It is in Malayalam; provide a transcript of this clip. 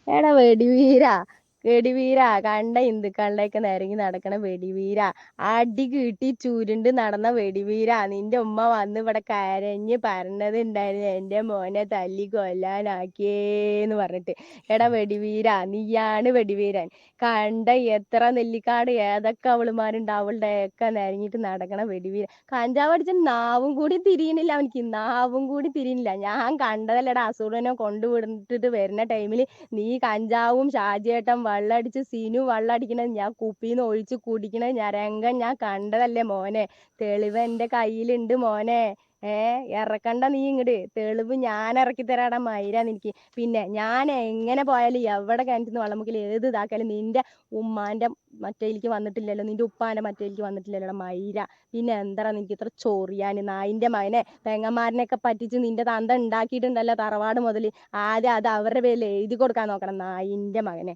എടാ വെടിവീരാ, വെടിവീരാ, കണ്ട ഹിന്ദുക്കളുടെയൊക്കെ നിരങ്ങി നടക്കണ വെടിവീരാ, അടി കിട്ടി ചുരുണ്ട് നടന്ന വെടിവീരാ, നിന്റെ ഉമ്മ വന്ന് ഇവിടെ കരഞ്ഞ് പറഞ്ഞത് ഉണ്ടായിരുന്നു എന്റെ മോനെ തല്ലി കൊല്ലാനാക്കിയേന്ന് പറഞ്ഞിട്ട്. എടാ വെടിവീരാ, നീയാണ് വെടിവീരൻ. കണ്ട എത്ര നെല്ലിക്കാട് ഏതൊക്കെ അവളുമാരുണ്ട്, അവളുടെ ഒക്കെ നിരങ്ങിട്ട് നടക്കണ വെടിവീര. കഞ്ചാവ് അടിച്ച നാവും കൂടി തിരിയണില്ല അവനിക്ക്, നാവും കൂടി തിരിയണില്ല. ഞാൻ കണ്ടതല്ലടാ അസുരനെ കൊണ്ടുവിട്ടിട്ട് വരുന്ന ടൈമിൽ നീ കഞ്ചാവും ഷാജിയേട്ടൻ വെള്ളടിച്ച് സീനു വെള്ളടിക്കണത് ഞാൻ കുപ്പിന്ന് ഒഴിച്ച് കുടിക്കണത് ഞരങ്കം ഞാൻ കണ്ടതല്ലേ മോനെ. തെളിവ് എന്റെ കയ്യിലുണ്ട് മോനെ. ഇറക്കണ്ട നീ ഇങ്ങട്, തെളിവ് ഞാൻ ഇറക്കി തരാടാ മൈര നിനക്ക്. പിന്നെ ഞാൻ എങ്ങനെ പോയാലും എവിടെ കിണറ്റിന്ന് വെള്ളം മുക്കിൽ ഏത് ഇതാക്കാലും നിന്റെ ഉമ്മാന്റെ മറ്റേലേക്ക് വന്നിട്ടില്ലല്ലോ, നിന്റെ ഉപ്പാന്റെ മറ്റേലേക്ക് വന്നിട്ടില്ലല്ലോ മൈര. പിന്നെ എന്താ നിനക്ക് ഇത്ര ചൊറിയാന്? നായിന്റെ മകനെ, പെങ്ങന്മാരനെയൊക്കെ പറ്റിച്ച് നിന്റെ തന്ത ഉണ്ടാക്കിയിട്ടുണ്ടല്ലോ തറവാട് മുതൽ. ആദ്യം അത് അവരുടെ പേരിൽ എഴുതി കൊടുക്കാൻ നോക്കണം നായിന്റെ മകനെ.